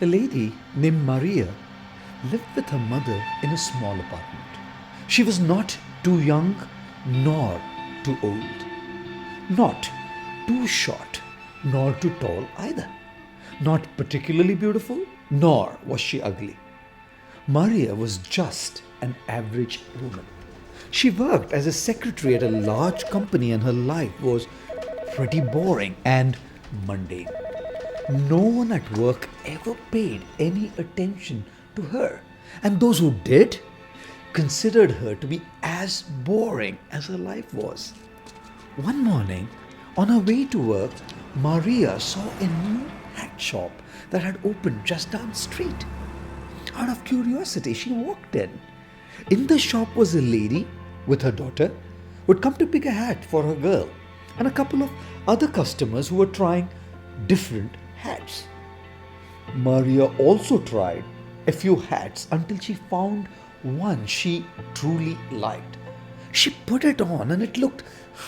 A lady named Maria lived with her mother in a small apartment. She was not too young nor too old, not too short nor too tall either, not particularly beautiful nor was she ugly. Maria was just an average woman. She worked as a secretary at a large company and her life was pretty boring and mundane. No one at work ever paid any attention to her, and those who did considered her to be as boring as her life was. One morning, on her way to work, Maria saw a new hat shop that had opened just down the street. Out of curiosity, she walked in. In the shop was a lady with her daughter who had come to pick a hat for her girl, and a couple of other customers who were trying different hats. Maria also tried a few hats until she found one she truly liked. She put it on and it looked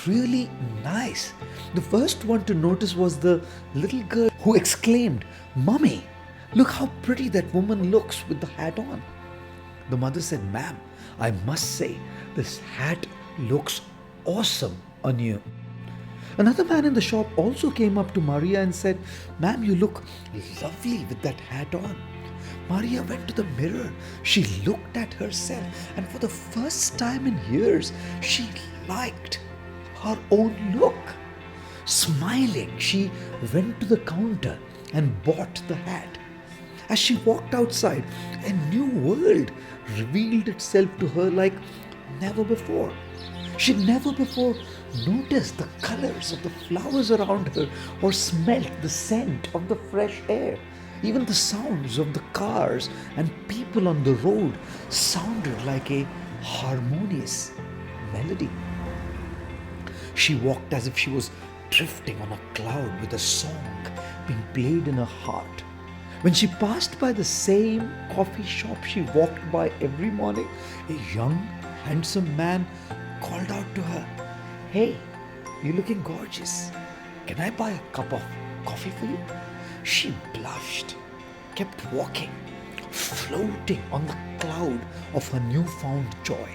really nice. The first one to notice was the little girl who exclaimed, "Mummy, look how pretty that woman looks with the hat on." The mother said, "Ma'am, I must say, this hat looks awesome on you." Another man in the shop also came up to Maria and said, "Ma'am, you look lovely with that hat on." Maria went to the mirror. She looked at herself, and for the first time in years, she liked her own look. Smiling, she went to the counter and bought the hat. As she walked outside, a new world revealed itself to her like never before. She'd never before noticed the colors of the flowers around her or smelt the scent of the fresh air. Even the sounds of the cars and people on the road sounded like a harmonious melody. She walked as if she was drifting on a cloud with a song being played in her heart. When she passed by the same coffee shop she walked by every morning, a young, handsome man called out to her, "Hey, you're looking gorgeous. Can I buy a cup of coffee for you?" She blushed, kept walking, floating on the cloud of her newfound joy.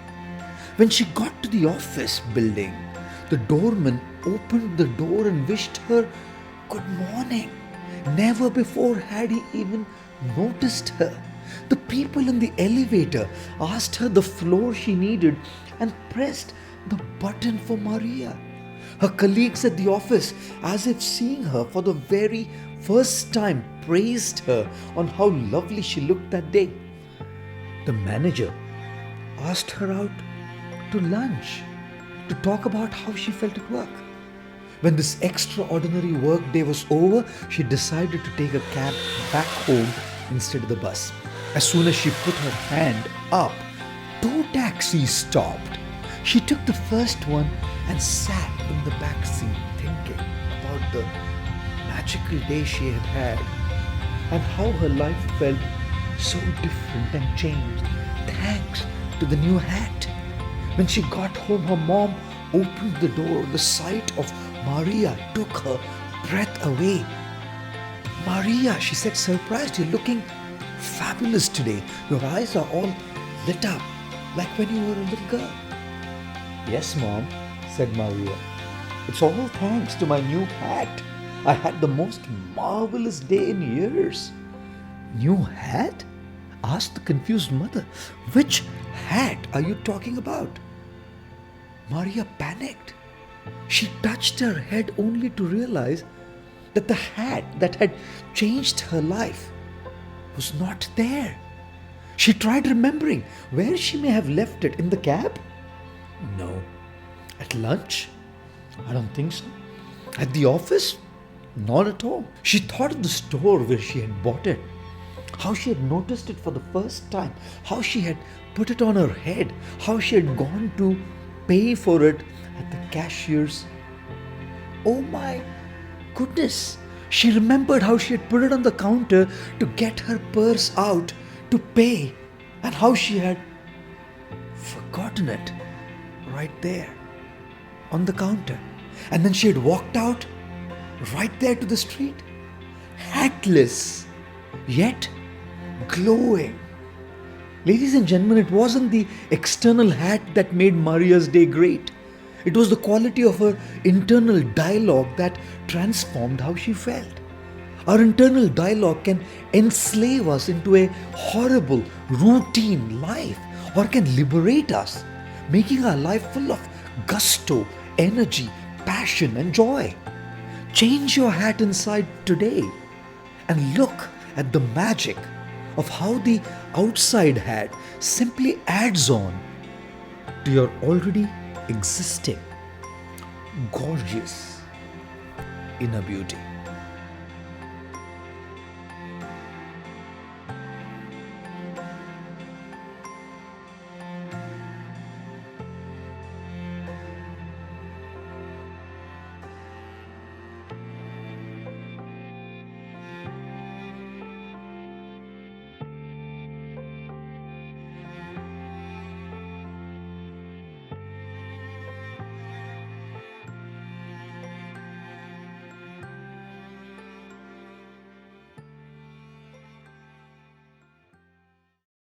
When she got to the office building, the doorman opened the door and wished her good morning. Never before had he even noticed her. The people in the elevator asked her the floor she needed and pressed the button for Maria. Her colleagues at the office, as if seeing her for the very first time, praised her on how lovely she looked that day. The manager asked her out to lunch to talk about how she felt at work. When this extraordinary work day was over, she decided to take a cab back home instead of the bus. As soon as she put her hand up, 2 taxis stopped. She took the first one and sat in the back seat thinking about the magical day she had had and how her life felt so different and changed thanks to the new hat. When she got home, her mom opened the door. The sight of Maria took her breath away. "Maria," she said, surprised, "you're looking fabulous today. Your eyes are all lit up like when you were a little girl." "Yes, Mom," said Maria. "It's all thanks to my new hat. I had the most marvelous day in years." "New hat?" asked the confused mother. "Which hat are you talking about?" Maria panicked. She touched her head only to realize that the hat that had changed her life was not there. She tried remembering where she may have left it. In the cab? No. At lunch? I don't think so. At the office? Not at all. She thought of the store where she had bought it, how she had noticed it for the first time, how she had put it on her head, how she had gone to pay for it at the cashier's. Oh my goodness! She remembered how she had put it on the counter to get her purse out to pay, and how she had forgotten it right there on the counter. And then she had walked out right there to the street, hatless, yet glowing. Ladies and gentlemen, it wasn't the external hat that made Maria's day great. It was the quality of her internal dialogue that transformed how she felt. Our internal dialogue can enslave us into a horrible, routine life, or can liberate us, making our life full of gusto, energy, passion, and joy. Change your hat inside today and look at the magic of how the outside hat simply adds on to your already existing gorgeous inner beauty.